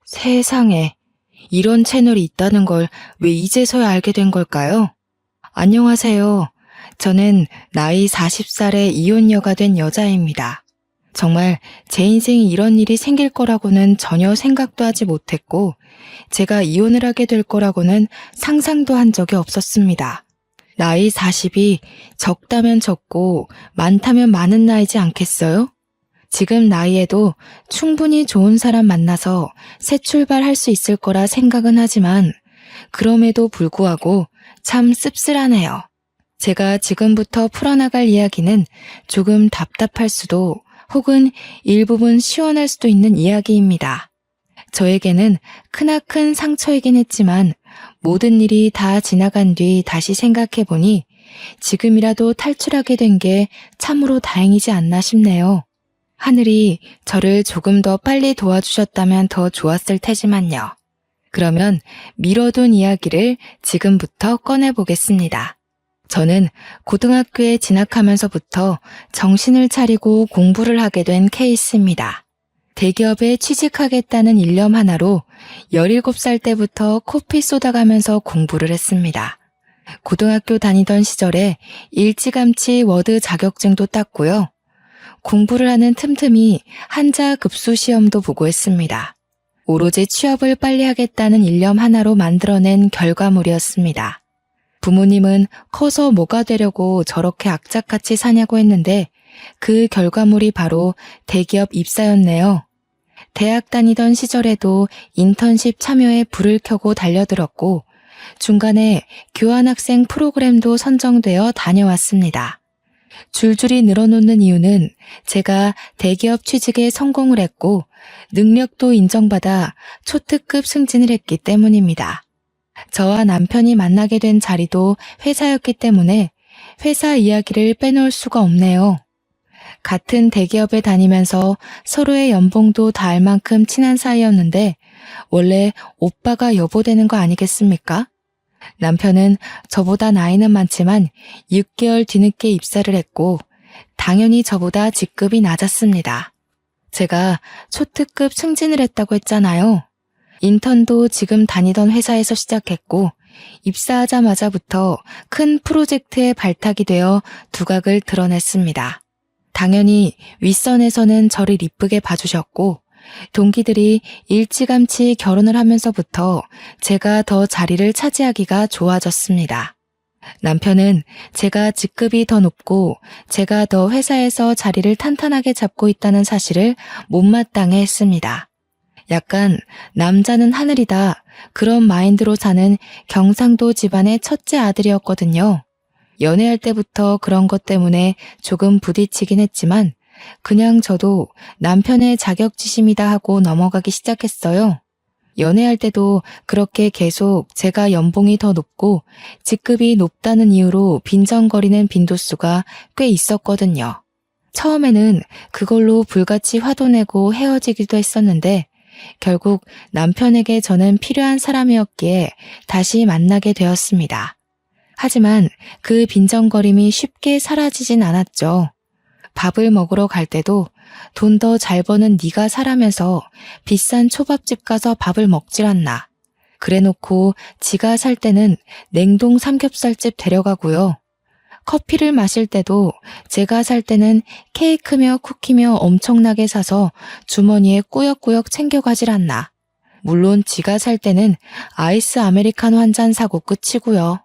세상에, 이런 채널이 있다는 걸 왜 이제서야 알게 된 걸까요? 안녕하세요. 저는 나이 40살의 이혼녀가 된 여자입니다. 정말 제 인생에 이런 일이 생길 거라고는 전혀 생각도 하지 못했고, 제가 이혼을 하게 될 거라고는 상상도 한 적이 없었습니다. 나이 40이 적다면 적고 많다면 많은 나이지 않겠어요? 지금 나이에도 충분히 좋은 사람 만나서 새 출발할 수 있을 거라 생각은 하지만 그럼에도 불구하고 참 씁쓸하네요. 제가 지금부터 풀어나갈 이야기는 조금 답답할 수도 혹은 일부분 시원할 수도 있는 이야기입니다. 저에게는 크나큰 상처이긴 했지만 모든 일이 다 지나간 뒤 다시 생각해보니 지금이라도 탈출하게 된 게 참으로 다행이지 않나 싶네요. 하늘이 저를 조금 더 빨리 도와주셨다면 더 좋았을 테지만요. 그러면 미뤄둔 이야기를 지금부터 꺼내보겠습니다. 저는 고등학교에 진학하면서부터 정신을 차리고 공부를 하게 된 케이스입니다. 대기업에 취직하겠다는 일념 하나로 17살 때부터 코피 쏟아가면서 공부를 했습니다. 고등학교 다니던 시절에 일찌감치 워드 자격증도 땄고요. 공부를 하는 틈틈이 한자 급수 시험도 보고 했습니다. 오로지 취업을 빨리 하겠다는 일념 하나로 만들어낸 결과물이었습니다. 부모님은 커서 뭐가 되려고 저렇게 악착같이 사냐고 했는데 그 결과물이 바로 대기업 입사였네요. 대학 다니던 시절에도 인턴십 참여에 불을 켜고 달려들었고 중간에 교환학생 프로그램도 선정되어 다녀왔습니다. 줄줄이 늘어놓는 이유는 제가 대기업 취직에 성공을 했고 능력도 인정받아 초특급 승진을 했기 때문입니다. 저와 남편이 만나게 된 자리도 회사였기 때문에 회사 이야기를 빼놓을 수가 없네요. 같은 대기업에 다니면서 서로의 연봉도 다 알 만큼 친한 사이였는데 원래 오빠가 여보 되는 거 아니겠습니까? 남편은 저보다 나이는 많지만 6개월 뒤늦게 입사를 했고 당연히 저보다 직급이 낮았습니다. 제가 초특급 승진을 했다고 했잖아요. 인턴도 지금 다니던 회사에서 시작했고 입사하자마자부터 큰 프로젝트에 발탁이 되어 두각을 드러냈습니다. 당연히 윗선에서는 저를 이쁘게 봐주셨고 동기들이 일찌감치 결혼을 하면서부터 제가 더 자리를 차지하기가 좋아졌습니다. 남편은 제가 직급이 더 높고 제가 더 회사에서 자리를 탄탄하게 잡고 있다는 사실을 못마땅해 했습니다. 약간 남자는 하늘이다 그런 마인드로 사는 경상도 집안의 첫째 아들이었거든요. 연애할 때부터 그런 것 때문에 조금 부딪히긴 했지만 그냥 저도 남편의 자격지심이다 하고 넘어가기 시작했어요. 연애할 때도 그렇게 계속 제가 연봉이 더 높고 직급이 높다는 이유로 빈정거리는 빈도수가 꽤 있었거든요. 처음에는 그걸로 불같이 화도 내고 헤어지기도 했었는데 결국 남편에게 저는 필요한 사람이었기에 다시 만나게 되었습니다. 하지만 그 빈정거림이 쉽게 사라지진 않았죠. 밥을 먹으러 갈 때도 돈 더 잘 버는 네가 사라면서 비싼 초밥집 가서 밥을 먹질 않나. 그래놓고 지가 살 때는 냉동 삼겹살집 데려가고요. 커피를 마실 때도 제가 살 때는 케이크며 쿠키며 엄청나게 사서 주머니에 꾸역꾸역 챙겨가질 않나. 물론 지가 살 때는 아이스 아메리카노 한 잔 사고 끝이고요.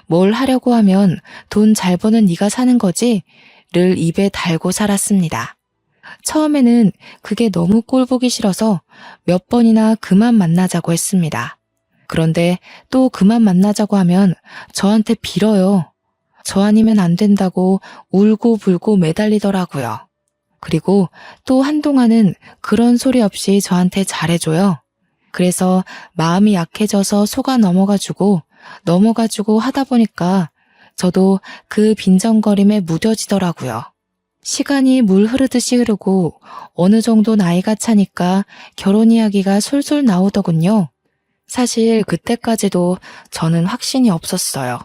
뭘 하려고 하면 돈 잘 버는 네가 사는 거지? 를 입에 달고 살았습니다. 처음에는 그게 너무 꼴보기 싫어서 몇 번이나 그만 만나자고 했습니다. 그런데 또 그만 만나자고 하면 저한테 빌어요. 저 아니면 안 된다고 울고 불고 매달리더라고요. 그리고 또 한동안은 그런 소리 없이 저한테 잘해줘요. 그래서 마음이 약해져서 속아 넘어가지고 하다 보니까 저도 그 빈정거림에 무뎌지더라고요. 시간이 물 흐르듯이 흐르고 어느 정도 나이가 차니까 결혼 이야기가 솔솔 나오더군요. 사실 그때까지도 저는 확신이 없었어요.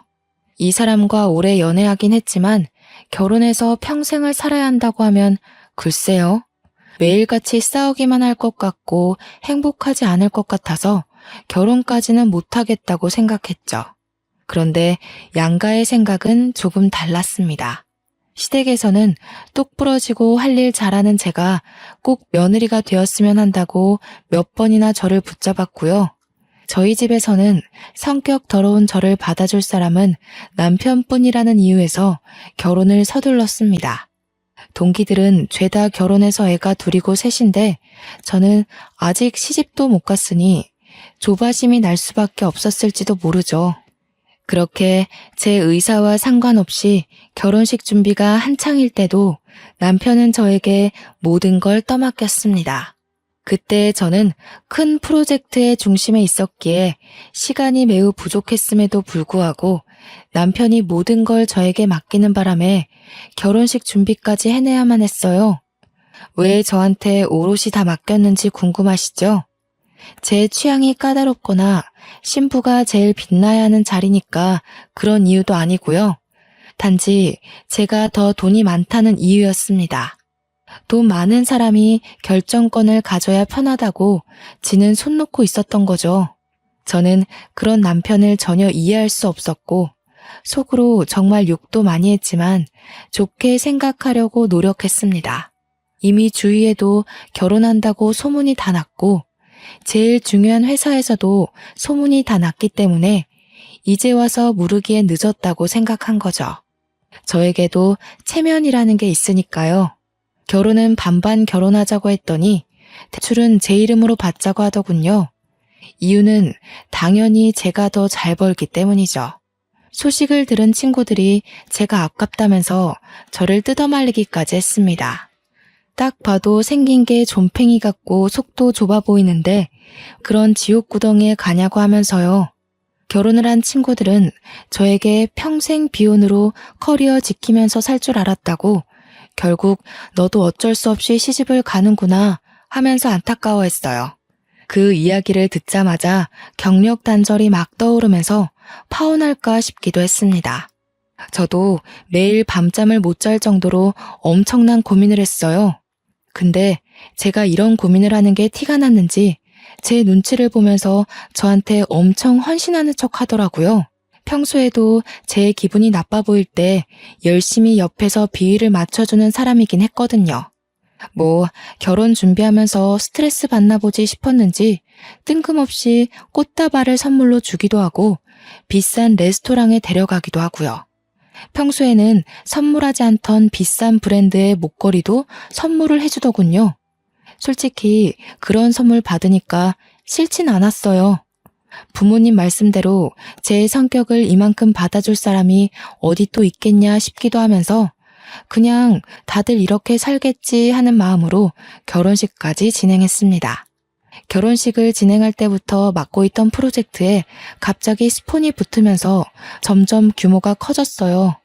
이 사람과 오래 연애하긴 했지만 결혼해서 평생을 살아야 한다고 하면 글쎄요. 매일같이 싸우기만 할 것 같고 행복하지 않을 것 같아서 결혼까지는 못하겠다고 생각했죠. 그런데 양가의 생각은 조금 달랐습니다. 시댁에서는 똑부러지고 할 일 잘하는 제가 꼭 며느리가 되었으면 한다고 몇 번이나 저를 붙잡았고요. 저희 집에서는 성격 더러운 저를 받아줄 사람은 남편뿐이라는 이유에서 결혼을 서둘렀습니다. 동기들은 죄다 결혼해서 애가 둘이고 셋인데 저는 아직 시집도 못 갔으니 조바심이 날 수밖에 없었을지도 모르죠. 그렇게 제 의사와 상관없이 결혼식 준비가 한창일 때도 남편은 저에게 모든 걸 떠맡겼습니다. 그때 저는 큰 프로젝트의 중심에 있었기에 시간이 매우 부족했음에도 불구하고 남편이 모든 걸 저에게 맡기는 바람에 결혼식 준비까지 해내야만 했어요. 왜 저한테 오롯이 다 맡겼는지 궁금하시죠? 제 취향이 까다롭거나 신부가 제일 빛나야 하는 자리니까 그런 이유도 아니고요. 단지 제가 더 돈이 많다는 이유였습니다. 돈 많은 사람이 결정권을 가져야 편하다고 지는 손 놓고 있었던 거죠. 저는 그런 남편을 전혀 이해할 수 없었고 속으로 정말 욕도 많이 했지만 좋게 생각하려고 노력했습니다. 이미 주위에도 결혼한다고 소문이 다 났고 제일 중요한 회사에서도 소문이 다 났기 때문에 이제 와서 무르기엔 늦었다고 생각한 거죠. 저에게도 체면이라는 게 있으니까요. 결혼은 반반 결혼하자고 했더니 대출은 제 이름으로 받자고 하더군요. 이유는 당연히 제가 더 잘 벌기 때문이죠. 소식을 들은 친구들이 제가 아깝다면서 저를 뜯어말리기까지 했습니다. 딱 봐도 생긴 게 좀팽이 같고 속도 좁아 보이는데 그런 지옥구덩이에 가냐고 하면서요. 결혼을 한 친구들은 저에게 평생 비혼으로 커리어 지키면서 살 줄 알았다고 결국 너도 어쩔 수 없이 시집을 가는구나 하면서 안타까워했어요. 그 이야기를 듣자마자 경력 단절이 막 떠오르면서 파혼할까 싶기도 했습니다. 저도 매일 밤잠을 못 잘 정도로 엄청난 고민을 했어요. 근데 제가 이런 고민을 하는 게 티가 났는지 제 눈치를 보면서 저한테 엄청 헌신하는 척 하더라고요. 평소에도 제 기분이 나빠 보일 때 열심히 옆에서 비위를 맞춰주는 사람이긴 했거든요. 뭐 결혼 준비하면서 스트레스 받나 보지 싶었는지 뜬금없이 꽃다발을 선물로 주기도 하고 비싼 레스토랑에 데려가기도 하고요. 평소에는 선물하지 않던 비싼 브랜드의 목걸이도 선물을 해주더군요. 솔직히 그런 선물 받으니까 싫진 않았어요. 부모님 말씀대로 제 성격을 이만큼 받아줄 사람이 어디 또 있겠냐 싶기도 하면서 그냥 다들 이렇게 살겠지 하는 마음으로 결혼식까지 진행했습니다. 결혼식을 진행할 때부터 맡고 있던 프로젝트에 갑자기 스폰이 붙으면서 점점 규모가 커졌어요.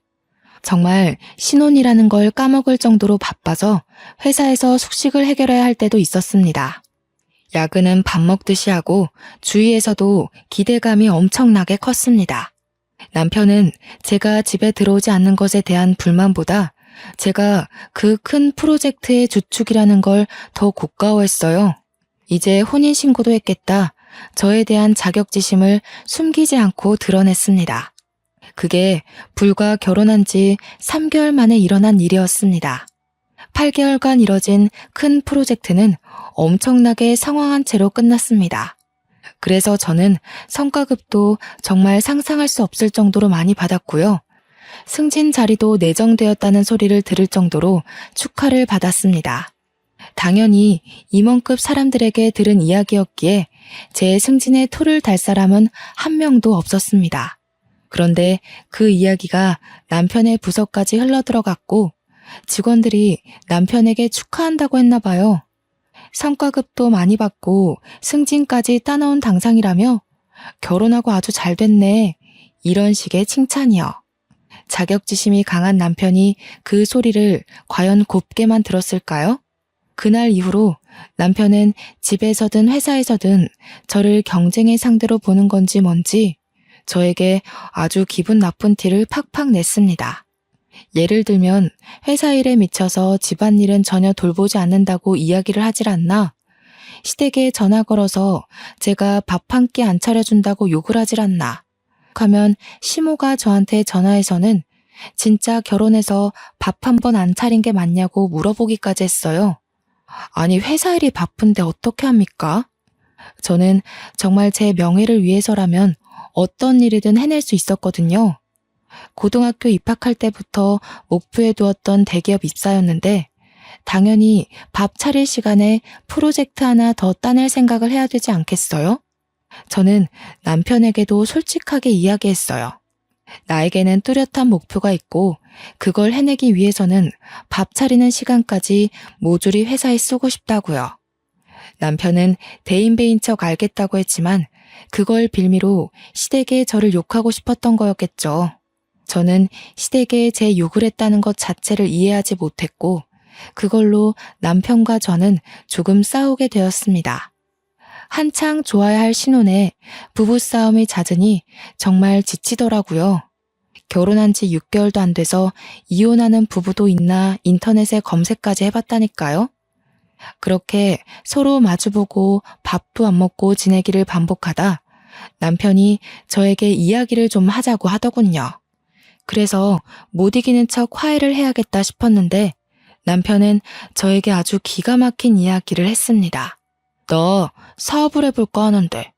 정말 신혼이라는 걸 까먹을 정도로 바빠서 회사에서 숙식을 해결해야 할 때도 있었습니다. 야근은 밥 먹듯이 하고 주위에서도 기대감이 엄청나게 컸습니다. 남편은 제가 집에 들어오지 않는 것에 대한 불만보다 제가 그 큰 프로젝트의 주축이라는 걸 더 고가워했어요. 이제 혼인신고도 했겠다. 저에 대한 자격지심을 숨기지 않고 드러냈습니다. 그게 불과 결혼한 지 3개월 만에 일어난 일이었습니다. 8개월간 이뤄진 큰 프로젝트는 엄청나게 상황한 채로 끝났습니다. 그래서 저는 성과급도 정말 상상할 수 없을 정도로 많이 받았고요. 승진 자리도 내정되었다는 소리를 들을 정도로 축하를 받았습니다. 당연히 임원급 사람들에게 들은 이야기였기에 제 승진에 토를 달 사람은 한 명도 없었습니다. 그런데 그 이야기가 남편의 부서까지 흘러들어갔고 직원들이 남편에게 축하한다고 했나 봐요. 성과급도 많이 받고 승진까지 따놓은 당상이라며 결혼하고 아주 잘 됐네. 이런 식의 칭찬이요. 자격지심이 강한 남편이 그 소리를 과연 곱게만 들었을까요? 그날 이후로 남편은 집에서든 회사에서든 저를 경쟁의 상대로 보는 건지 뭔지 저에게 아주 기분 나쁜 티를 팍팍 냈습니다. 예를 들면 회사 일에 미쳐서 집안일은 전혀 돌보지 않는다고 이야기를 하질 않나? 시댁에 전화 걸어서 제가 밥 한 끼 안 차려준다고 욕을 하질 않나? 하면 시모가 저한테 전화해서는 진짜 결혼해서 밥 한 번 안 차린 게 맞냐고 물어보기까지 했어요. 아니, 회사 일이 바쁜데 어떻게 합니까? 저는 정말 제 명예를 위해서라면 어떤 일이든 해낼 수 있었거든요. 고등학교 입학할 때부터 목표에 두었던 대기업 입사였는데 당연히 밥 차릴 시간에 프로젝트 하나 더 따낼 생각을 해야 되지 않겠어요? 저는 남편에게도 솔직하게 이야기했어요. 나에게는 뚜렷한 목표가 있고 그걸 해내기 위해서는 밥 차리는 시간까지 모조리 회사에 쓰고 싶다고요. 남편은 대인배인 척 알겠다고 했지만 그걸 빌미로 시댁에 저를 욕하고 싶었던 거였겠죠. 저는 시댁에 제 욕을 했다는 것 자체를 이해하지 못했고 그걸로 남편과 저는 조금 싸우게 되었습니다. 한창 좋아야 할 신혼에 부부싸움이 잦으니 정말 지치더라고요. 결혼한 지 6개월도 안 돼서 이혼하는 부부도 있나 인터넷에 검색까지 해봤다니까요. 그렇게 서로 마주보고 밥도 안 먹고 지내기를 반복하다 남편이 저에게 이야기를 좀 하자고 하더군요. 그래서 못 이기는 척 화해를 해야겠다 싶었는데 남편은 저에게 아주 기가 막힌 이야기를 했습니다. 나 사업을 해볼까 하는데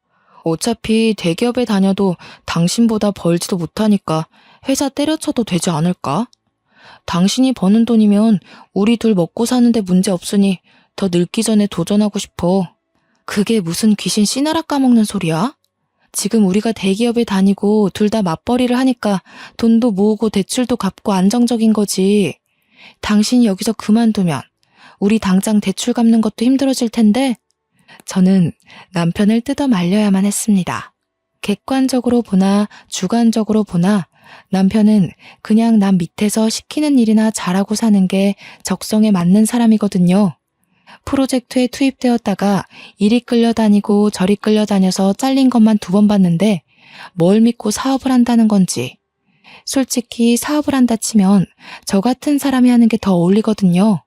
어차피 대기업에 다녀도 당신보다 벌지도 못하니까 회사 때려쳐도 되지 않을까? 당신이 버는 돈이면 우리 둘 먹고 사는데 문제 없으니 더 늙기 전에 도전하고 싶어. 그게 무슨 귀신 씨나라 까먹는 소리야? 지금 우리가 대기업에 다니고 둘 다 맞벌이를 하니까 돈도 모으고 대출도 갚고 안정적인 거지. 당신이 여기서 그만두면 우리 당장 대출 갚는 것도 힘들어질 텐데 저는 남편을 뜯어 말려야만 했습니다. 객관적으로 보나 주관적으로 보나 남편은 그냥 남 밑에서 시키는 일이나 잘하고 사는 게 적성에 맞는 사람이거든요. 프로젝트에 투입되었다가 이리 끌려다니고 저리 끌려다녀서 잘린 것만 2번 봤는데 뭘 믿고 사업을 한다는 건지. 솔직히 사업을 한다 치면 저 같은 사람이 하는 게 더 어울리거든요.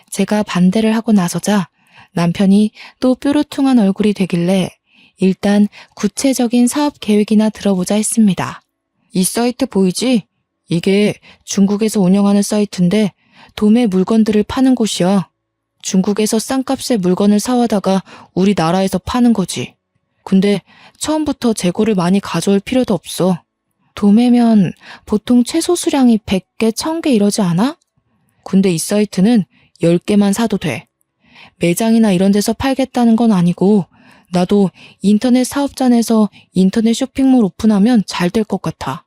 제가 반대를 하고 나서자 남편이 또 뾰루퉁한 얼굴이 되길래 일단 구체적인 사업 계획이나 들어보자 했습니다. 이 사이트 보이지? 이게 중국에서 운영하는 사이트인데 도매 물건들을 파는 곳이야. 중국에서 싼 값에 물건을 사와다가 우리나라에서 파는 거지. 근데 처음부터 재고를 많이 가져올 필요도 없어. 도매면 보통 최소 수량이 100개, 1000개 이러지 않아? 근데 이 사이트는 10개만 사도 돼. 매장이나 이런 데서 팔겠다는 건 아니고 나도 인터넷 사업자 내서 인터넷 쇼핑몰 오픈하면 잘 될 것 같아.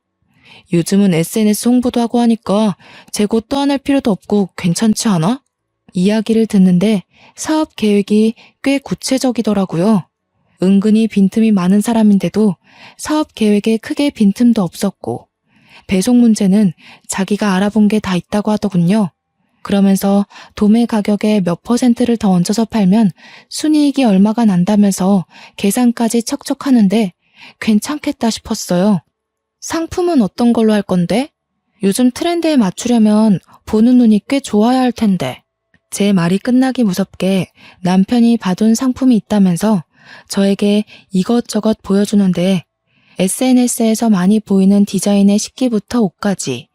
요즘은 SNS 홍보도 하고 하니까 재고 떠안을 필요도 없고 괜찮지 않아? 이야기를 듣는데 사업 계획이 꽤 구체적이더라고요. 은근히 빈틈이 많은 사람인데도 사업 계획에 크게 빈틈도 없었고 배송 문제는 자기가 알아본 게 다 있다고 하더군요. 그러면서 도매 가격에 몇 %를 더 얹어서 팔면 순이익이 얼마가 난다면서 계산까지 척척 하는데 괜찮겠다 싶었어요. 상품은 어떤 걸로 할 건데? 요즘 트렌드에 맞추려면 보는 눈이 꽤 좋아야 할 텐데. 제 말이 끝나기 무섭게 남편이 봐둔 상품이 있다면서 저에게 이것저것 보여주는데 SNS에서 많이 보이는 디자인의 식기부터 옷까지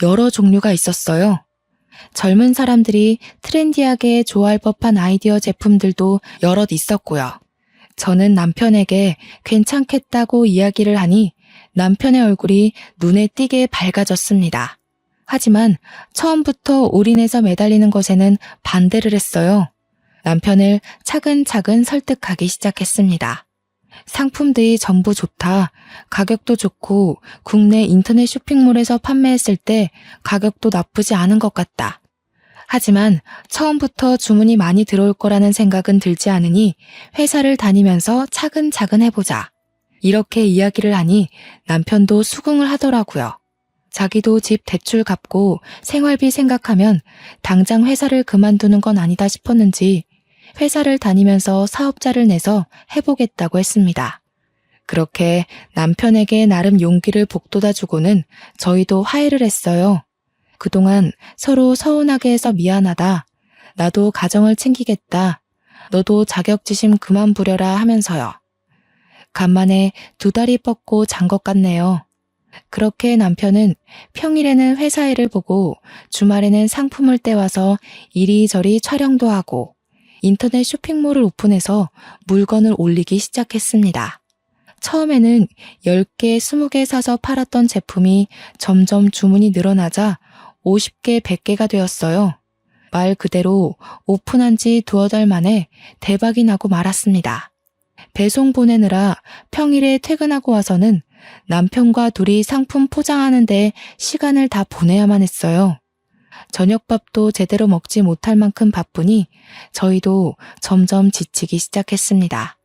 여러 종류가 있었어요. 젊은 사람들이 트렌디하게 좋아할 법한 아이디어 제품들도 여럿 있었고요. 저는 남편에게 괜찮겠다고 이야기를 하니 남편의 얼굴이 눈에 띄게 밝아졌습니다. 하지만 처음부터 올인해서 매달리는 것에는 반대를 했어요. 남편을 차근차근 설득하기 시작했습니다. 상품들이 전부 좋다. 가격도 좋고 국내 인터넷 쇼핑몰에서 판매했을 때 가격도 나쁘지 않은 것 같다. 하지만 처음부터 주문이 많이 들어올 거라는 생각은 들지 않으니 회사를 다니면서 차근차근 해보자. 이렇게 이야기를 하니 남편도 수긍을 하더라고요. 자기도 집 대출 갚고 생활비 생각하면 당장 회사를 그만두는 건 아니다 싶었는지 회사를 다니면서 사업자를 내서 해보겠다고 했습니다. 그렇게 남편에게 나름 용기를 북돋아주고는 저희도 화해를 했어요. 그동안 서로 서운하게 해서 미안하다. 나도 가정을 챙기겠다. 너도 자격지심 그만 부려라 하면서요. 간만에 두 다리 뻗고 잔 것 같네요. 그렇게 남편은 평일에는 회사 일을 보고 주말에는 상품을 떼와서 이리저리 촬영도 하고 인터넷 쇼핑몰을 오픈해서 물건을 올리기 시작했습니다. 처음에는 10개, 20개 사서 팔았던 제품이 점점 주문이 늘어나자 50개, 100개가 되었어요. 말 그대로 오픈한 지 두어 달 만에 대박이 나고 말았습니다. 배송 보내느라 평일에 퇴근하고 와서는 남편과 둘이 상품 포장하는데 시간을 다 보내야만 했어요. 저녁밥도 제대로 먹지 못할 만큼 바쁘니 저희도 점점 지치기 시작했습니다.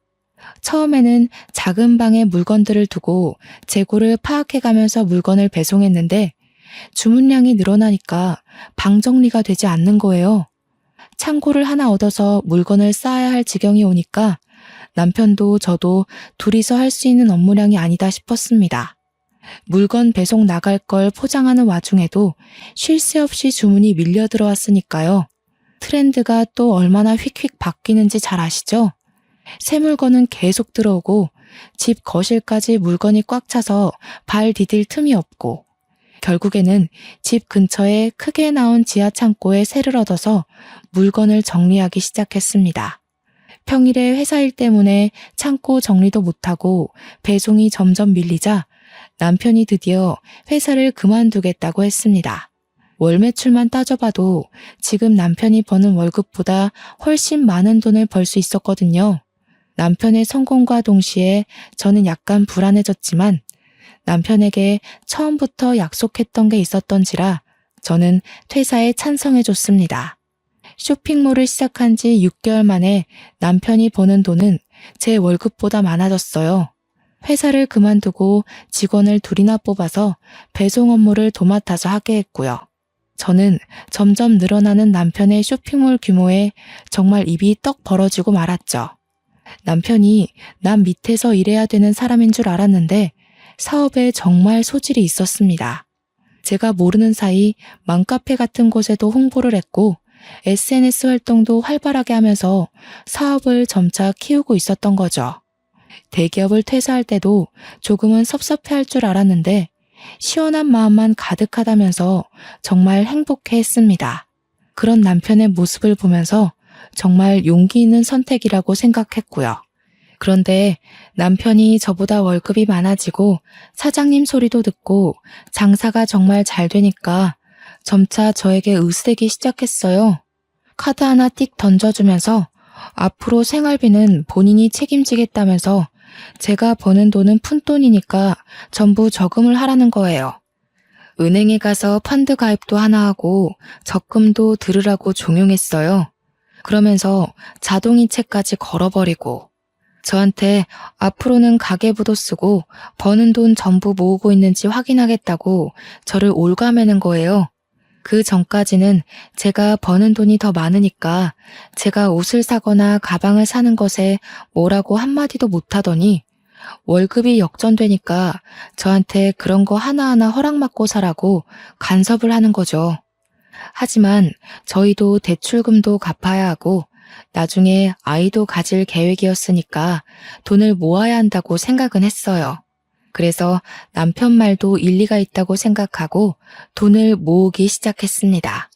처음에는 작은 방에 물건들을 두고 재고를 파악해가면서 물건을 배송했는데 주문량이 늘어나니까 방 정리가 되지 않는 거예요. 창고를 하나 얻어서 물건을 쌓아야 할 지경이 오니까 남편도 저도 둘이서 할 수 있는 업무량이 아니다 싶었습니다. 물건 배송 나갈 걸 포장하는 와중에도 쉴 새 없이 주문이 밀려 들어왔으니까요. 트렌드가 또 얼마나 휙휙 바뀌는지 잘 아시죠? 새 물건은 계속 들어오고 집 거실까지 물건이 꽉 차서 발 디딜 틈이 없고 결국에는 집 근처에 크게 나온 지하 창고에 새를 얻어서 물건을 정리하기 시작했습니다. 평일에 회사 일 때문에 창고 정리도 못하고 배송이 점점 밀리자 남편이 드디어 회사를 그만두겠다고 했습니다. 월 매출만 따져봐도 지금 남편이 버는 월급보다 훨씬 많은 돈을 벌 수 있었거든요. 남편의 성공과 동시에 저는 약간 불안해졌지만 남편에게 처음부터 약속했던 게 있었던지라 저는 퇴사에 찬성해줬습니다. 쇼핑몰을 시작한 지 6개월 만에 남편이 버는 돈은 제 월급보다 많아졌어요. 회사를 그만두고 직원을 둘이나 뽑아서 배송 업무를 도맡아서 하게 했고요. 저는 점점 늘어나는 남편의 쇼핑몰 규모에 정말 입이 떡 벌어지고 말았죠. 남편이 남 밑에서 일해야 되는 사람인 줄 알았는데 사업에 정말 소질이 있었습니다. 제가 모르는 사이 맘카페 같은 곳에도 홍보를 했고 SNS 활동도 활발하게 하면서 사업을 점차 키우고 있었던 거죠. 대기업을 퇴사할 때도 조금은 섭섭해할 줄 알았는데 시원한 마음만 가득하다면서 정말 행복해했습니다. 그런 남편의 모습을 보면서 정말 용기 있는 선택이라고 생각했고요. 그런데 남편이 저보다 월급이 많아지고 사장님 소리도 듣고 장사가 정말 잘 되니까 점차 저에게 의쓰대기 시작했어요. 카드 하나 띡 던져주면서 앞으로 생활비는 본인이 책임지겠다면서 제가 버는 돈은 푼돈이니까 전부 저금을 하라는 거예요. 은행에 가서 펀드 가입도 하나 하고 적금도 들으라고 종용했어요. 그러면서 자동이체까지 걸어버리고 저한테 앞으로는 가계부도 쓰고 버는 돈 전부 모으고 있는지 확인하겠다고 저를 올가매는 거예요. 그 전까지는 제가 버는 돈이 더 많으니까 제가 옷을 사거나 가방을 사는 것에 뭐라고 한마디도 못하더니 월급이 역전되니까 저한테 그런 거 하나하나 허락받고 사라고 간섭을 하는 거죠. 하지만 저희도 대출금도 갚아야 하고 나중에 아이도 가질 계획이었으니까 돈을 모아야 한다고 생각은 했어요. 그래서 남편 말도 일리가 있다고 생각하고 돈을 모으기 시작했습니다.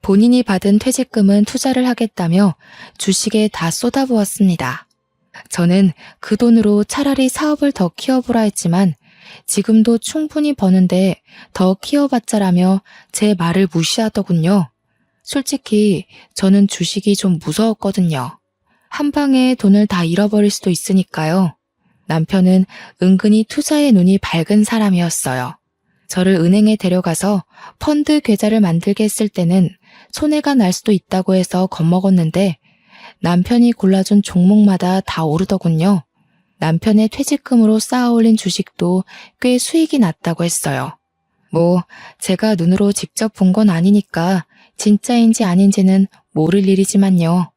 본인이 받은 퇴직금은 투자를 하겠다며 주식에 다 쏟아부었습니다. 저는 그 돈으로 차라리 사업을 더 키워보라 했지만 지금도 충분히 버는데 더 키워봤자라며 제 말을 무시하더군요. 솔직히 저는 주식이 좀 무서웠거든요. 한 방에 돈을 다 잃어버릴 수도 있으니까요. 남편은 은근히 투자에 눈이 밝은 사람이었어요. 저를 은행에 데려가서 펀드 계좌를 만들게 했을 때는 손해가 날 수도 있다고 해서 겁먹었는데 남편이 골라준 종목마다 다 오르더군요. 남편의 퇴직금으로 쌓아올린 주식도 꽤 수익이 났다고 했어요. 제가 눈으로 직접 본 건 아니니까 진짜인지 아닌지는 모를 일이지만요.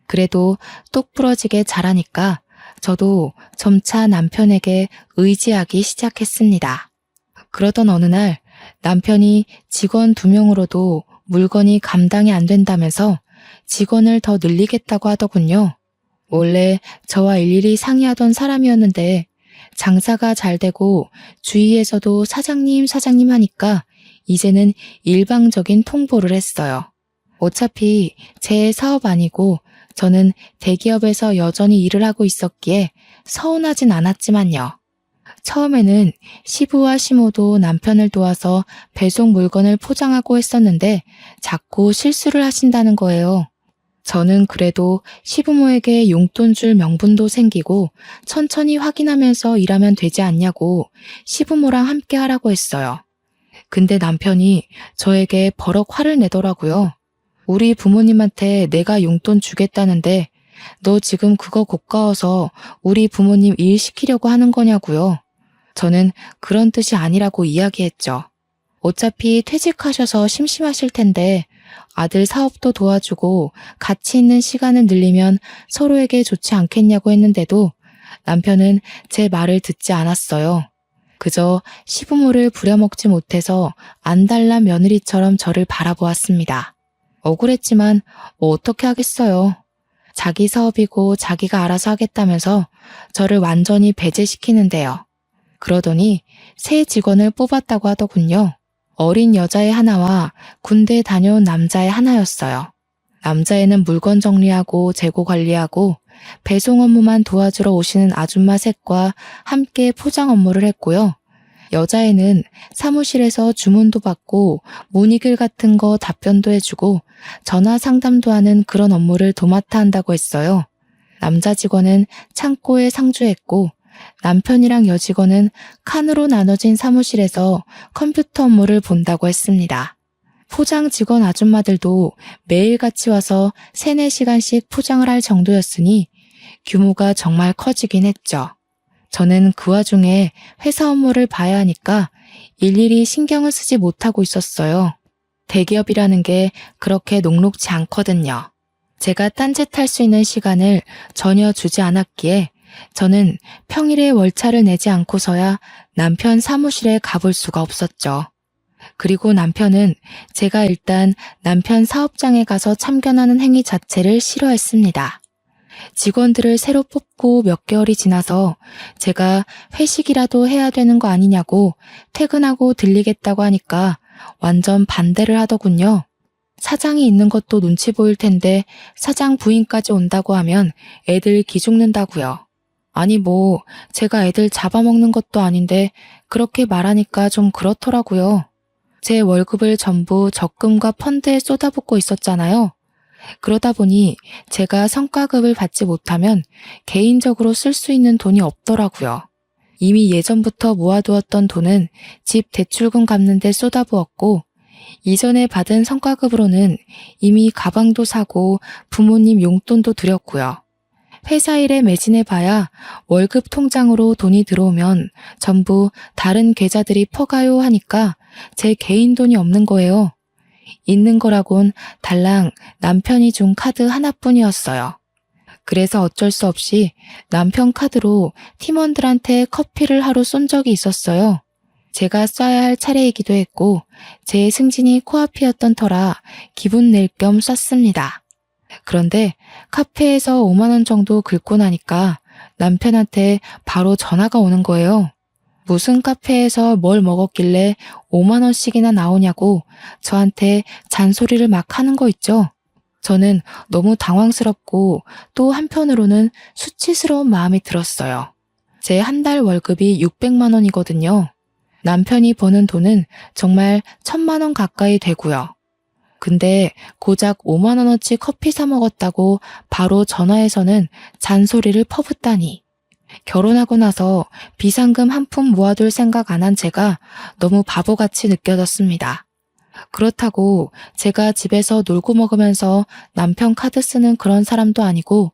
그래도 똑부러지게 잘하니까 저도 점차 남편에게 의지하기 시작했습니다. 그러던 어느 날 남편이 직원 2명으로도 물건이 감당이 안 된다면서 직원을 더 늘리겠다고 하더군요. 원래 저와 일일이 상의하던 사람이었는데 장사가 잘 되고 주위에서도 사장님, 사장님 하니까 이제는 일방적인 통보를 했어요. 어차피 제 사업 아니고 저는 대기업에서 여전히 일을 하고 있었기에 서운하진 않았지만요. 처음에는 시부와 시모도 남편을 도와서 배송 물건을 포장하고 했었는데 자꾸 실수를 하신다는 거예요. 저는 그래도 시부모에게 용돈 줄 명분도 생기고 천천히 확인하면서 일하면 되지 않냐고 시부모랑 함께 하라고 했어요. 근데 남편이 저에게 버럭 화를 내더라고요. 우리 부모님한테 내가 용돈 주겠다는데 너 지금 그거 고가워서 우리 부모님 일 시키려고 하는 거냐고요. 저는 그런 뜻이 아니라고 이야기했죠. 어차피 퇴직하셔서 심심하실 텐데 아들 사업도 도와주고 같이 있는 시간을 늘리면 서로에게 좋지 않겠냐고 했는데도 남편은 제 말을 듣지 않았어요. 그저 시부모를 부려먹지 못해서 안달난 며느리처럼 저를 바라보았습니다. 억울했지만 어떻게 하겠어요. 자기 사업이고 자기가 알아서 하겠다면서 저를 완전히 배제시키는데요. 그러더니 새 직원을 뽑았다고 하더군요. 어린 여자의 하나와 군대 다녀온 남자의 하나였어요. 남자애는 물건 정리하고 재고 관리하고 배송 업무만 도와주러 오시는 아줌마 셋과 함께 포장 업무를 했고요. 여자애는 사무실에서 주문도 받고 문의글 같은 거 답변도 해주고 전화 상담도 하는 그런 업무를 도맡아 한다고 했어요. 남자 직원은 창고에 상주했고 남편이랑 여직원은 칸으로 나눠진 사무실에서 컴퓨터 업무를 본다고 했습니다. 포장 직원 아줌마들도 매일 같이 와서 3, 4시간씩 포장을 할 정도였으니 규모가 정말 커지긴 했죠. 저는 그 와중에 회사 업무를 봐야 하니까 일일이 신경을 쓰지 못하고 있었어요. 대기업이라는 게 그렇게 녹록지 않거든요. 제가 딴짓할 수 있는 시간을 전혀 주지 않았기에 저는 평일에 월차를 내지 않고서야 남편 사무실에 가볼 수가 없었죠. 그리고 남편은 제가 일단 남편 사업장에 가서 참견하는 행위 자체를 싫어했습니다. 직원들을 새로 뽑고 몇 개월이 지나서 제가 회식이라도 해야 되는 거 아니냐고 퇴근하고 들리겠다고 하니까 완전 반대를 하더군요. 사장이 있는 것도 눈치 보일 텐데 사장 부인까지 온다고 하면 애들 기죽는다고요. 아니 뭐 제가 애들 잡아먹는 것도 아닌데 그렇게 말하니까 좀 그렇더라고요. 제 월급을 전부 적금과 펀드에 쏟아붓고 있었잖아요. 그러다 보니 제가 성과급을 받지 못하면 개인적으로 쓸 수 있는 돈이 없더라고요. 이미 예전부터 모아두었던 돈은 집 대출금 갚는 데 쏟아부었고 이전에 받은 성과급으로는 이미 가방도 사고 부모님 용돈도 드렸고요. 회사 일에 매진해봐야 월급 통장으로 돈이 들어오면 전부 다른 계좌들이 퍼가요 하니까 제 개인 돈이 없는 거예요. 있는 거라곤 달랑 남편이 준 카드 하나뿐이었어요. 그래서 어쩔 수 없이 남편 카드로 팀원들한테 커피를 하루 쏜 적이 있었어요. 제가 쏴야 할 차례이기도 했고 제 승진이 코앞이었던 터라 기분 낼 겸 쐈습니다. 그런데 카페에서 5만 원 정도 긁고 나니까 남편한테 바로 전화가 오는 거예요. 무슨 카페에서 뭘 먹었길래 5만 원씩이나 나오냐고 저한테 잔소리를 막 하는 거 있죠. 저는 너무 당황스럽고 또 한편으로는 수치스러운 마음이 들었어요. 제 한 달 월급이 600만 원이거든요. 남편이 버는 돈은 정말 1000만 원 가까이 되고요. 근데 고작 5만 원어치 커피 사 먹었다고 바로 전화해서는 잔소리를 퍼붓다니. 결혼하고 나서 비상금 한 푼 모아둘 생각 안 한 제가 너무 바보같이 느껴졌습니다. 그렇다고 제가 집에서 놀고 먹으면서 남편 카드 쓰는 그런 사람도 아니고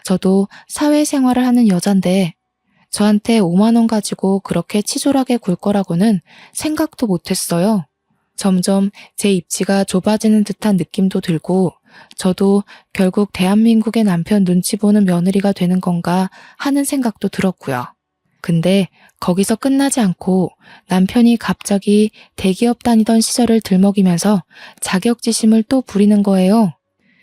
저도 사회생활을 하는 여잔데 저한테 5만 원 가지고 그렇게 치졸하게 굴 거라고는 생각도 못했어요. 점점 제 입지가 좁아지는 듯한 느낌도 들고 저도 결국 대한민국의 남편 눈치 보는 며느리가 되는 건가 하는 생각도 들었고요. 근데 거기서 끝나지 않고 남편이 갑자기 대기업 다니던 시절을 들먹이면서 자격지심을 또 부리는 거예요.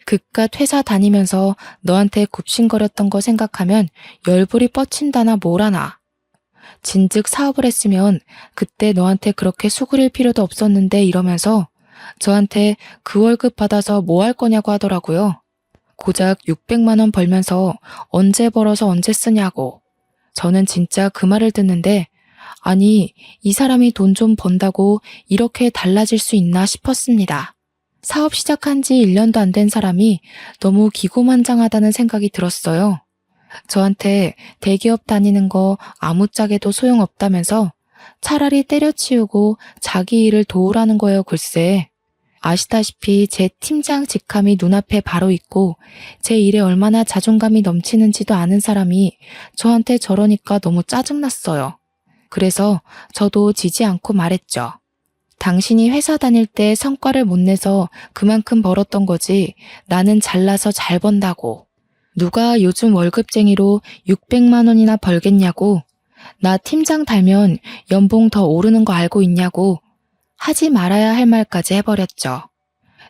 그깟 회사 다니면서 너한테 굽신거렸던 거 생각하면 열불이 뻗친다나 뭐라나. 진즉 사업을 했으면 그때 너한테 그렇게 수그릴 필요도 없었는데 이러면서 저한테 그 월급 받아서 뭐 할 거냐고 하더라고요. 고작 600만 원 벌면서 언제 벌어서 언제 쓰냐고. 저는 진짜 그 말을 듣는데 아니 이 사람이 돈 좀 번다고 이렇게 달라질 수 있나 싶었습니다. 사업 시작한 지 1년도 안 된 사람이 너무 기고만장하다는 생각이 들었어요. 저한테 대기업 다니는 거 아무짝에도 소용없다면서 차라리 때려치우고 자기 일을 도우라는 거예요, 글쎄. 아시다시피 제 팀장 직함이 눈앞에 바로 있고 제 일에 얼마나 자존감이 넘치는지도 아는 사람이 저한테 저러니까 너무 짜증났어요. 그래서 저도 지지 않고 말했죠. 당신이 회사 다닐 때 성과를 못 내서 그만큼 벌었던 거지 나는 잘나서 잘 번다고. 누가 요즘 월급쟁이로 600만 원이나 벌겠냐고. 나 팀장 달면 연봉 더 오르는 거 알고 있냐고. 하지 말아야 할 말까지 해버렸죠.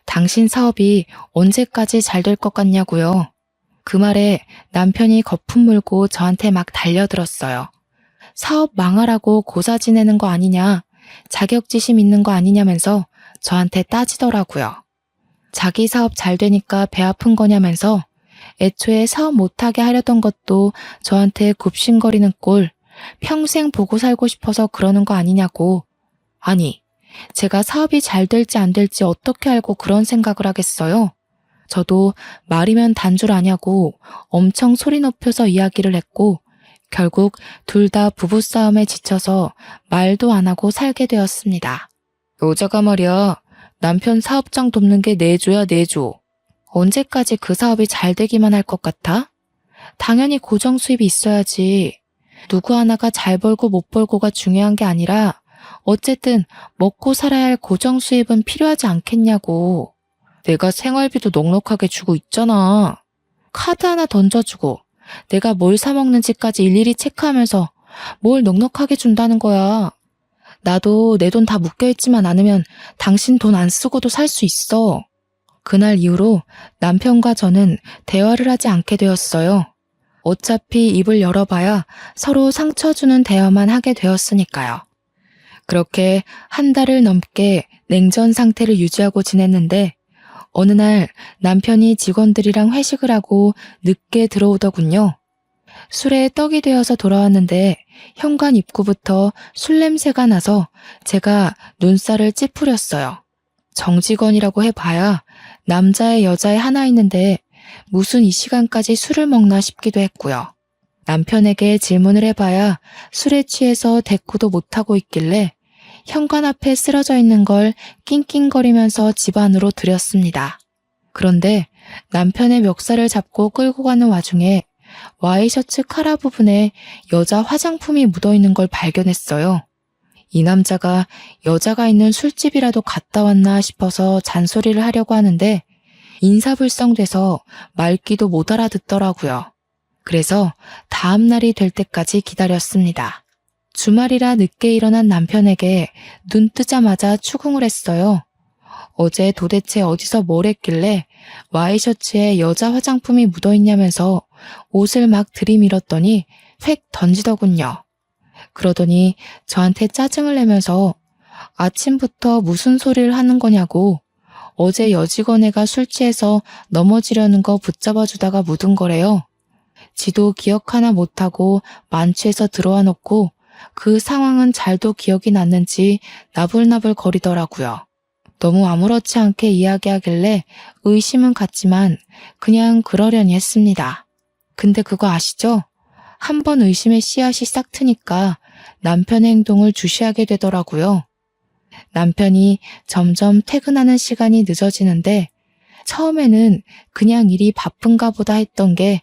당신 사업이 언제까지 잘 될 것 같냐고요. 그 말에 남편이 거품 물고 저한테 막 달려들었어요. 사업 망하라고 고사 지내는 거 아니냐, 자격지심 있는 거 아니냐면서 저한테 따지더라고요. 자기 사업 잘 되니까 배 아픈 거냐면서 애초에 사업 못하게 하려던 것도 저한테 굽신거리는 꼴, 평생 보고 살고 싶어서 그러는 거 아니냐고. 아니, 제가 사업이 잘 될지 안 될지 어떻게 알고 그런 생각을 하겠어요? 저도 말이면 단줄 아냐고 엄청 소리 높여서 이야기를 했고 결국 둘 다 부부싸움에 지쳐서 말도 안 하고 살게 되었습니다. 여자가 말이야, 남편 사업장 돕는 게 내조야 내조. 언제까지 그 사업이 잘 되기만 할 것 같아? 당연히 고정 수입이 있어야지. 누구 하나가 잘 벌고 못 벌고가 중요한 게 아니라 어쨌든 먹고 살아야 할 고정 수입은 필요하지 않겠냐고. 내가 생활비도 넉넉하게 주고 있잖아. 카드 하나 던져주고 내가 뭘 사 먹는지까지 일일이 체크하면서 뭘 넉넉하게 준다는 거야. 나도 내 돈 다 묶여있지만 않으면 당신 돈 안 쓰고도 살 수 있어. 그날 이후로 남편과 저는 대화를 하지 않게 되었어요. 어차피 입을 열어봐야 서로 상처 주는 대화만 하게 되었으니까요. 그렇게 한 달을 넘게 냉전 상태를 유지하고 지냈는데 어느 날 남편이 직원들이랑 회식을 하고 늦게 들어오더군요. 술에 떡이 되어서 돌아왔는데 현관 입구부터 술 냄새가 나서 제가 눈살을 찌푸렸어요. 정직원이라고 해봐야 남자애 여자애 하나 있는데 무슨 이 시간까지 술을 먹나 싶기도 했고요. 남편에게 질문을 해봐야 술에 취해서 대꾸도 못하고 있길래 현관 앞에 쓰러져 있는 걸 낑낑거리면서 집 안으로 들였습니다. 그런데 남편의 멱살을 잡고 끌고 가는 와중에 와이셔츠 카라 부분에 여자 화장품이 묻어있는 걸 발견했어요. 이 남자가 여자가 있는 술집이라도 갔다 왔나 싶어서 잔소리를 하려고 하는데 인사불성돼서 말귀도 못 알아듣더라고요. 그래서 다음 날이 될 때까지 기다렸습니다. 주말이라 늦게 일어난 남편에게 눈 뜨자마자 추궁을 했어요. 어제 도대체 어디서 뭘 했길래 와이셔츠에 여자 화장품이 묻어있냐면서 옷을 막 들이밀었더니 획 던지더군요. 그러더니 저한테 짜증을 내면서 아침부터 무슨 소리를 하는 거냐고 어제 여직원애가 술 취해서 넘어지려는 거 붙잡아 주다가 묻은 거래요. 지도 기억 하나 못하고 만취해서 들어와 놓고 그 상황은 잘도 기억이 났는지 나불나불 거리더라고요. 너무 아무렇지 않게 이야기하길래 의심은 갔지만 그냥 그러려니 했습니다. 근데 그거 아시죠? 한 번 의심의 씨앗이 싹 트니까 남편의 행동을 주시하게 되더라고요. 남편이 점점 퇴근하는 시간이 늦어지는데 처음에는 그냥 일이 바쁜가 보다 했던 게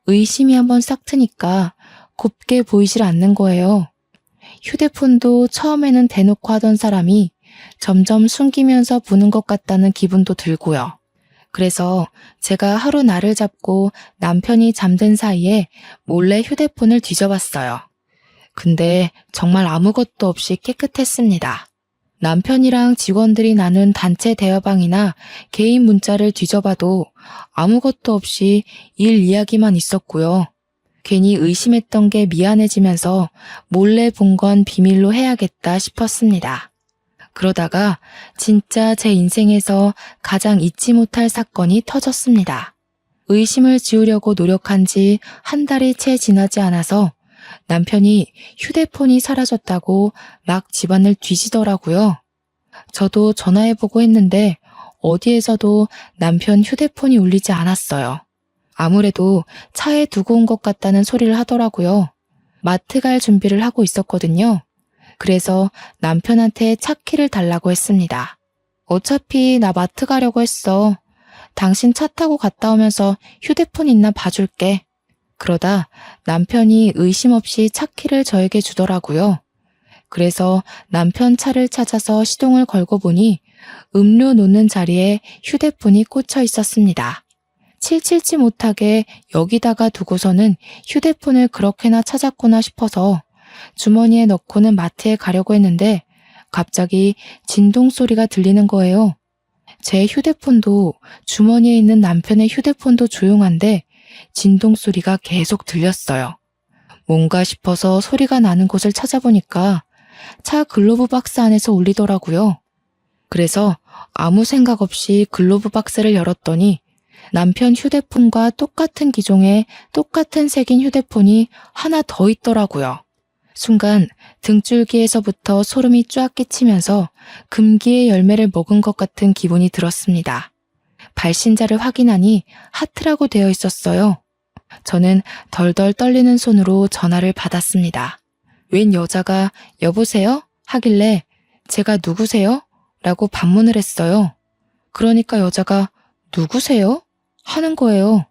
의심이 한번 싹 트니까 곱게 보이질 않는 거예요. 휴대폰도 처음에는 대놓고 하던 사람이 점점 숨기면서 보는 것 같다는 기분도 들고요. 그래서 제가 하루 날을 잡고 남편이 잠든 사이에 몰래 휴대폰을 뒤져봤어요. 근데 정말 아무것도 없이 깨끗했습니다. 남편이랑 직원들이 나눈 단체 대화방이나 개인 문자를 뒤져봐도 아무것도 없이 일 이야기만 있었고요. 괜히 의심했던 게 미안해지면서 몰래 본 건 비밀로 해야겠다 싶었습니다. 그러다가 진짜 제 인생에서 가장 잊지 못할 사건이 터졌습니다. 의심을 지우려고 노력한 지 한 달이 채 지나지 않아서 남편이 휴대폰이 사라졌다고 막 집안을 뒤지더라고요. 저도 전화해보고 했는데 어디에서도 남편 휴대폰이 울리지 않았어요. 아무래도 차에 두고 온 것 같다는 소리를 하더라고요. 마트 갈 준비를 하고 있었거든요. 그래서 남편한테 차 키를 달라고 했습니다. 어차피 나 마트 가려고 했어. 당신 차 타고 갔다 오면서 휴대폰 있나 봐줄게. 그러다 남편이 의심 없이 차 키를 저에게 주더라고요. 그래서 남편 차를 찾아서 시동을 걸고 보니 음료 놓는 자리에 휴대폰이 꽂혀 있었습니다. 칠칠치 못하게 여기다가 두고서는 휴대폰을 그렇게나 찾았구나 싶어서 주머니에 넣고는 마트에 가려고 했는데 갑자기 진동 소리가 들리는 거예요. 제 휴대폰도 주머니에 있는 남편의 휴대폰도 조용한데 진동 소리가 계속 들렸어요. 뭔가 싶어서 소리가 나는 곳을 찾아보니까 차 글로브 박스 안에서 울리더라고요. 그래서 아무 생각 없이 글로브 박스를 열었더니 남편 휴대폰과 똑같은 기종의 똑같은 색인 휴대폰이 하나 더 있더라고요. 순간 등줄기에서부터 소름이 쫙 끼치면서 금기의 열매를 먹은 것 같은 기분이 들었습니다. 발신자를 확인하니 하트라고 되어 있었어요. 저는 덜덜 떨리는 손으로 전화를 받았습니다. 웬 여자가 여보세요? 하길래 제가 누구세요? 라고 반문을 했어요. 그러니까 여자가 누구세요? 하는 거예요.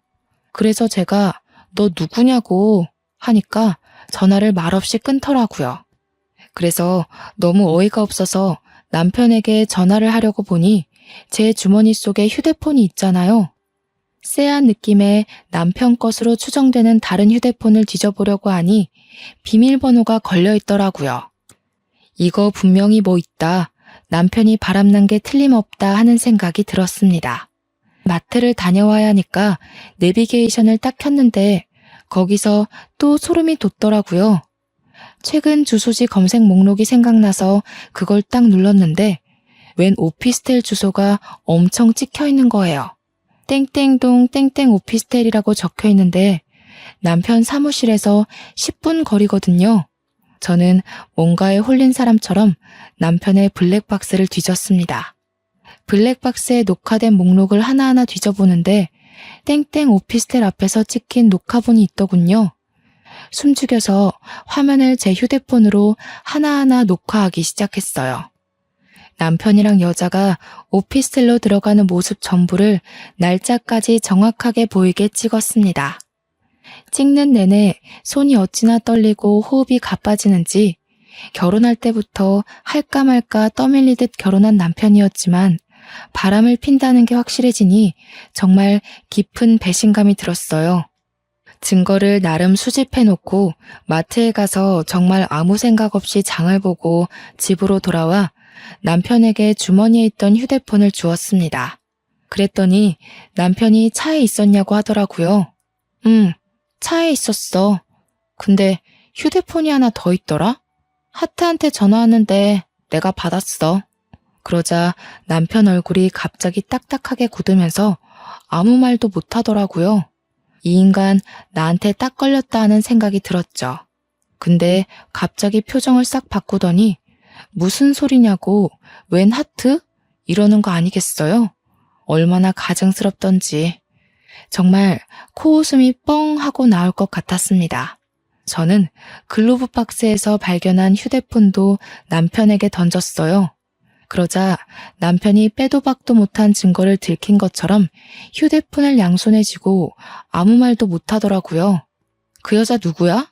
그래서 제가 너 누구냐고 하니까 전화를 말없이 끊더라고요. 그래서 너무 어이가 없어서 남편에게 전화를 하려고 보니 제 주머니 속에 휴대폰이 있잖아요. 쎄한 느낌의 남편 것으로 추정되는 다른 휴대폰을 뒤져보려고 하니 비밀번호가 걸려 있더라고요. 이거 분명히 뭐 있다. 남편이 바람난 게 틀림없다 하는 생각이 들었습니다. 마트를 다녀와야 하니까 내비게이션을 딱 켰는데 거기서 또 소름이 돋더라고요. 최근 주소지 검색 목록이 생각나서 그걸 딱 눌렀는데 웬 오피스텔 주소가 엄청 찍혀 있는 거예요. 땡땡동 땡땡 오피스텔이라고 적혀 있는데 남편 사무실에서 10분 거리거든요. 저는 뭔가에 홀린 사람처럼 남편의 블랙박스를 뒤졌습니다. 블랙박스에 녹화된 목록을 하나하나 뒤져보는데 땡땡 오피스텔 앞에서 찍힌 녹화본이 있더군요. 숨죽여서 화면을 제 휴대폰으로 하나하나 녹화하기 시작했어요. 남편이랑 여자가 오피스텔로 들어가는 모습 전부를 날짜까지 정확하게 보이게 찍었습니다. 찍는 내내 손이 어찌나 떨리고 호흡이 가빠지는지 결혼할 때부터 할까 말까 떠밀리듯 결혼한 남편이었지만 바람을 핀다는 게 확실해지니 정말 깊은 배신감이 들었어요. 증거를 나름 수집해놓고 마트에 가서 정말 아무 생각 없이 장을 보고 집으로 돌아와 남편에게 주머니에 있던 휴대폰을 주었습니다. 그랬더니 남편이 차에 있었냐고 하더라고요. 차에 있었어. 근데 휴대폰이 하나 더 있더라? 하트한테 전화 왔는데 내가 받았어. 그러자 남편 얼굴이 갑자기 딱딱하게 굳으면서 아무 말도 못하더라고요. 이 인간 나한테 딱 걸렸다 하는 생각이 들었죠. 근데 갑자기 표정을 싹 바꾸더니 무슨 소리냐고 웬 하트? 이러는 거 아니겠어요? 얼마나 가증스럽던지. 정말 코웃음이 뻥 하고 나올 것 같았습니다. 저는 글로브 박스에서 발견한 휴대폰도 남편에게 던졌어요. 그러자 남편이 빼도 박도 못한 증거를 들킨 것처럼 휴대폰을 양손에 쥐고 아무 말도 못하더라고요. 그 여자 누구야?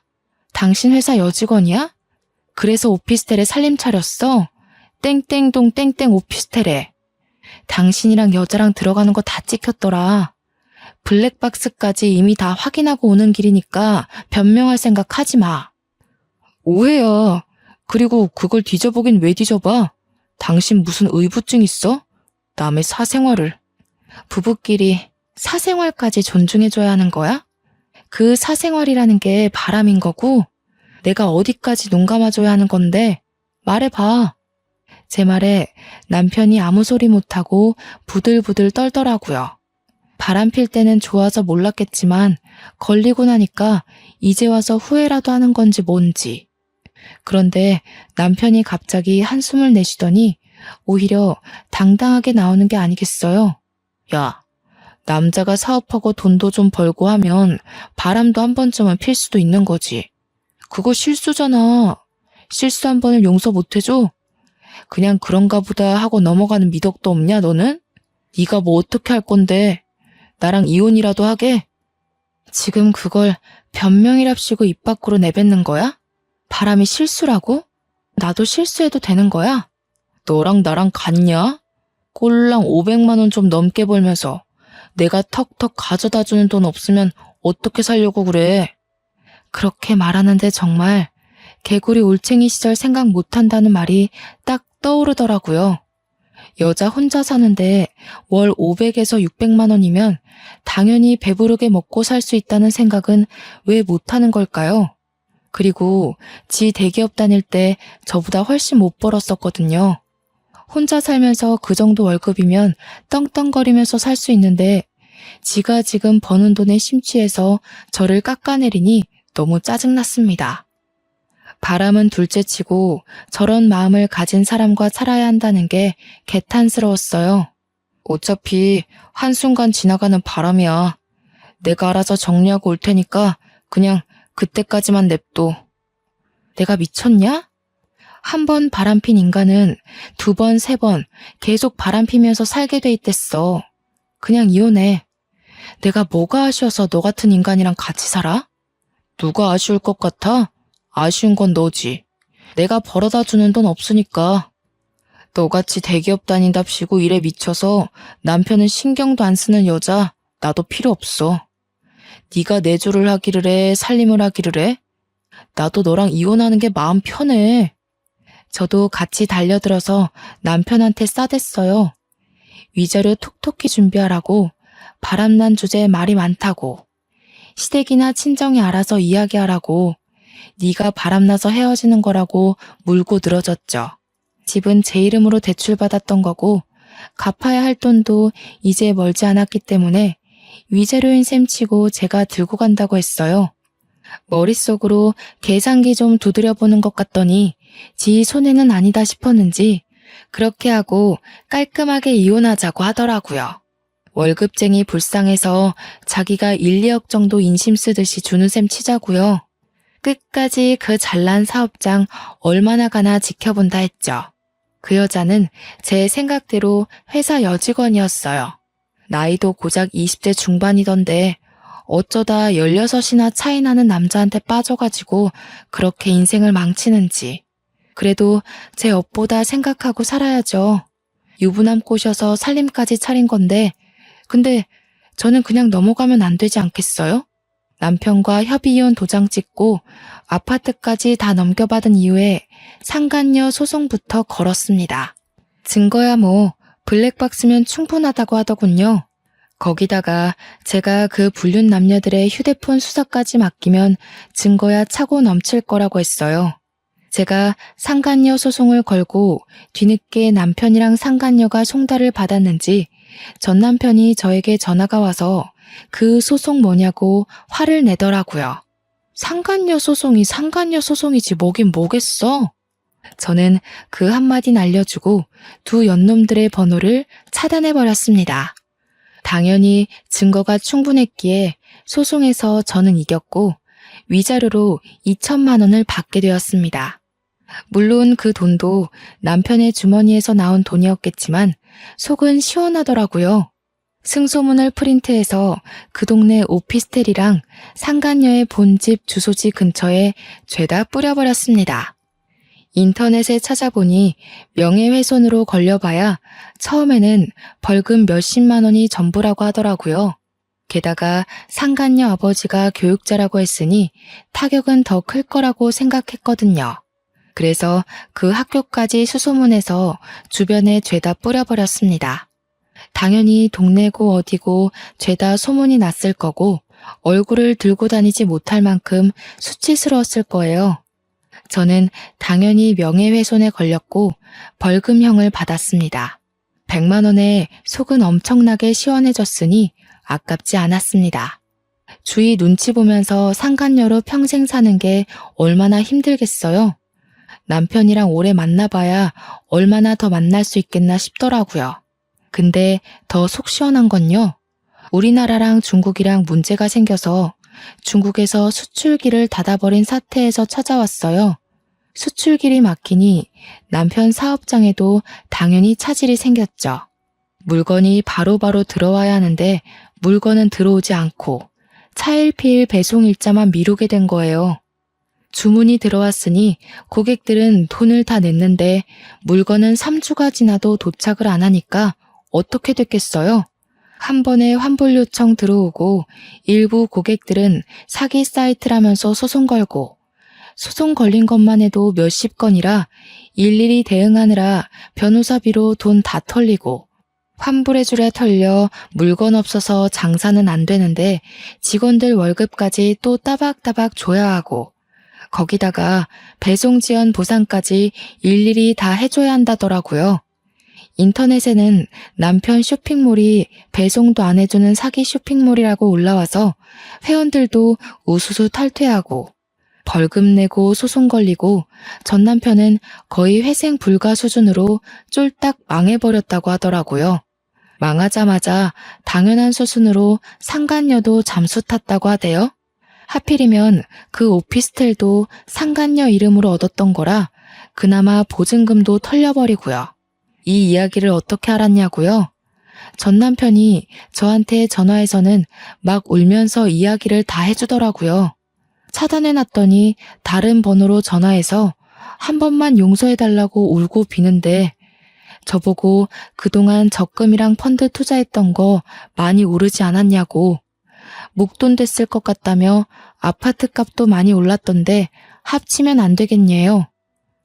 당신 회사 여직원이야? 그래서 오피스텔에 살림 차렸어? 땡땡동 땡땡 오피스텔에. 당신이랑 여자랑 들어가는 거 다 찍혔더라. 블랙박스까지 이미 다 확인하고 오는 길이니까 변명할 생각 하지 마. 오해야. 그리고 그걸 뒤져보긴 왜 뒤져봐? 당신 무슨 의부증 있어? 남의 사생활을. 부부끼리 사생활까지 존중해줘야 하는 거야? 그 사생활이라는 게 바람인 거고, 내가 어디까지 눈 감아줘야 하는 건데, 말해봐. 제 말에 남편이 아무 소리 못하고 부들부들 떨더라고요. 바람 필 때는 좋아서 몰랐겠지만 걸리고 나니까 이제 와서 후회라도 하는 건지 뭔지. 그런데 남편이 갑자기 한숨을 내쉬더니 오히려 당당하게 나오는 게 아니겠어요? 야, 남자가 사업하고 돈도 좀 벌고 하면 바람도 한 번쯤은 필 수도 있는 거지. 그거 실수잖아. 실수 한 번을 용서 못 해줘? 그냥 그런가 보다 하고 넘어가는 미덕도 없냐, 너는? 네가 뭐 어떻게 할 건데? 나랑 이혼이라도 하게? 지금 그걸 변명이랍시고 입 밖으로 내뱉는 거야? 바람이 실수라고? 나도 실수해도 되는 거야? 너랑 나랑 같냐? 꼴랑 500만 원 좀 넘게 벌면서 내가 턱턱 가져다 주는 돈 없으면 어떻게 살려고 그래? 그렇게 말하는데 정말 개구리 올챙이 시절 생각 못한다는 말이 딱 떠오르더라고요. 여자 혼자 사는데 월 500에서 600만 원이면 당연히 배부르게 먹고 살 수 있다는 생각은 왜 못하는 걸까요? 그리고 지 대기업 다닐 때 저보다 훨씬 못 벌었었거든요. 혼자 살면서 그 정도 월급이면 떵떵거리면서 살 수 있는데 지가 지금 버는 돈에 심취해서 저를 깎아내리니 너무 짜증났습니다. 바람은 둘째치고 저런 마음을 가진 사람과 살아야 한다는 게 개탄스러웠어요. 어차피 한순간 지나가는 바람이야. 내가 알아서 정리하고 올 테니까 그냥 그때까지만 냅둬. 내가 미쳤냐? 한 번 바람핀 인간은 두 번, 세 번 계속 바람피면서 살게 돼 있댔어. 그냥 이혼해. 내가 뭐가 아쉬워서 너 같은 인간이랑 같이 살아? 누가 아쉬울 것 같아? 아쉬운 건 너지. 내가 벌어다 주는 돈 없으니까. 너같이 대기업 다닌답시고 일에 미쳐서 남편은 신경도 안 쓰는 여자 나도 필요 없어. 네가 내조를 하기를 해, 살림을 하기를 해? 나도 너랑 이혼하는 게 마음 편해. 저도 같이 달려들어서 남편한테 싸댔어요. 위자료 톡톡히 준비하라고, 바람난 주제에 말이 많다고, 시댁이나 친정이 알아서 이야기하라고, 네가 바람나서 헤어지는 거라고 물고 늘어졌죠. 집은 제 이름으로 대출받았던 거고 갚아야 할 돈도 이제 멀지 않았기 때문에 위자료인 셈 치고 제가 들고 간다고 했어요. 머릿속으로 계산기 좀 두드려보는 것 같더니 지 손해는 아니다 싶었는지 그렇게 하고 깔끔하게 이혼하자고 하더라고요. 월급쟁이 불쌍해서 자기가 1, 2억 정도 인심 쓰듯이 주는 셈 치자고요. 끝까지 그 잘난 사업장 얼마나 가나 지켜본다 했죠. 그 여자는 제 생각대로 회사 여직원이었어요. 나이도 고작 20대 중반이던데 어쩌다 16이나 차이 나는 남자한테 빠져가지고 그렇게 인생을 망치는지. 그래도 제 업보다 생각하고 살아야죠. 유부남 꼬셔서 살림까지 차린 건데 근데 저는 그냥 넘어가면 안 되지 않겠어요? 남편과 협의이혼 도장 찍고 아파트까지 다 넘겨받은 이후에 상간녀 소송부터 걸었습니다. 증거야 뭐 블랙박스면 충분하다고 하더군요. 거기다가 제가 그 불륜 남녀들의 휴대폰 수사까지 맡기면 증거야 차고 넘칠 거라고 했어요. 제가 상간녀 소송을 걸고 뒤늦게 남편이랑 상간녀가 송달을 받았는지 전 남편이 저에게 전화가 와서 그 소송 뭐냐고 화를 내더라고요. 상간녀 소송이 상간녀 소송이지 뭐긴 뭐겠어. 저는 그 한마디는 알려주고 두 연놈들의 번호를 차단해버렸습니다. 당연히 증거가 충분했기에 소송에서 저는 이겼고 위자료로 2천만 원을 받게 되었습니다. 물론 그 돈도 남편의 주머니에서 나온 돈이었겠지만 속은 시원하더라고요. 승소문을 프린트해서 그 동네 오피스텔이랑 상간녀의 본집 주소지 근처에 죄다 뿌려버렸습니다. 인터넷에 찾아보니 명예훼손으로 걸려봐야 처음에는 벌금 몇십만 원이 전부라고 하더라고요. 게다가 상간녀 아버지가 교육자라고 했으니 타격은 더 클 거라고 생각했거든요. 그래서 그 학교까지 수소문해서 주변에 죄다 뿌려버렸습니다. 당연히 동네고 어디고 죄다 소문이 났을 거고 얼굴을 들고 다니지 못할 만큼 수치스러웠을 거예요. 저는 당연히 명예훼손에 걸렸고 벌금형을 받았습니다. 100만 원에 속은 엄청나게 시원해졌으니 아깝지 않았습니다. 주위 눈치 보면서 상간녀로 평생 사는 게 얼마나 힘들겠어요. 남편이랑 오래 만나봐야 얼마나 더 만날 수 있겠나 싶더라고요. 근데 더 속 시원한 건요. 우리나라랑 중국이랑 문제가 생겨서 중국에서 수출기를 닫아버린 사태에서 찾아왔어요. 수출길이 막히니 남편 사업장에도 당연히 차질이 생겼죠. 물건이 바로바로 들어와야 하는데 물건은 들어오지 않고 차일피일 배송 일자만 미루게 된 거예요. 주문이 들어왔으니 고객들은 돈을 다 냈는데 물건은 3주가 지나도 도착을 안 하니까 어떻게 됐겠어요? 한 번에 환불 요청 들어오고 일부 고객들은 사기 사이트라면서 소송 걸고 소송 걸린 것만 해도 몇십 건이라 일일이 대응하느라 변호사비로 돈 다 털리고 환불해주랴 털려 물건 없어서 장사는 안 되는데 직원들 월급까지 또 따박따박 줘야 하고 거기다가 배송 지연 보상까지 일일이 다 해줘야 한다더라고요. 인터넷에는 남편 쇼핑몰이 배송도 안 해주는 사기 쇼핑몰이라고 올라와서 회원들도 우수수 탈퇴하고 벌금 내고 소송 걸리고 전 남편은 거의 회생 불가 수준으로 쫄딱 망해버렸다고 하더라고요. 망하자마자 당연한 수순으로 상간녀도 잠수 탔다고 하대요. 하필이면 그 오피스텔도 상간녀 이름으로 얻었던 거라 그나마 보증금도 털려버리고요. 이 이야기를 어떻게 알았냐고요? 전 남편이 저한테 전화해서는 막 울면서 이야기를 다 해주더라고요. 차단해놨더니 다른 번호로 전화해서 한 번만 용서해달라고 울고 비는데 저보고 그동안 적금이랑 펀드 투자했던 거 많이 오르지 않았냐고 목돈 됐을 것 같다며 아파트 값도 많이 올랐던데 합치면 안 되겠냐요.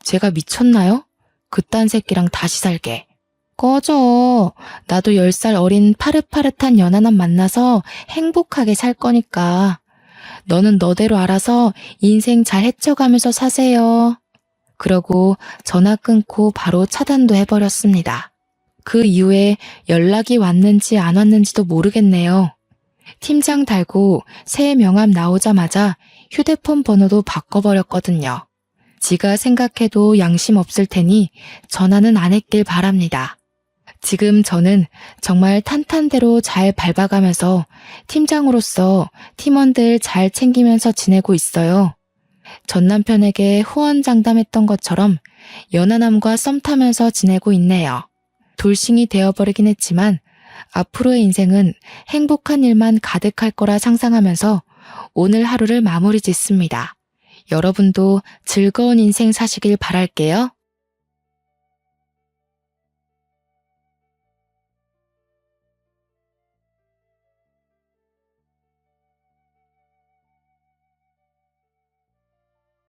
제가 미쳤나요? 그딴 새끼랑 다시 살게. 꺼져. 나도 10살 어린 파릇파릇한 연하남 만나서 행복하게 살 거니까. 너는 너대로 알아서 인생 잘 헤쳐가면서 사세요. 그러고 전화 끊고 바로 차단도 해버렸습니다. 그 이후에 연락이 왔는지 안 왔는지도 모르겠네요. 팀장 달고 새 명함 나오자마자 휴대폰 번호도 바꿔버렸거든요. 지가 생각해도 양심 없을 테니 전화는 안 했길 바랍니다. 지금 저는 정말 탄탄대로 잘 밟아가면서 팀장으로서 팀원들 잘 챙기면서 지내고 있어요. 전 남편에게 후원장담했던 것처럼 연하남과 썸 타면서 지내고 있네요. 돌싱이 되어버리긴 했지만 앞으로의 인생은 행복한 일만 가득할 거라 상상하면서 오늘 하루를 마무리 짓습니다. 여러분도 즐거운 인생 사시길 바랄게요.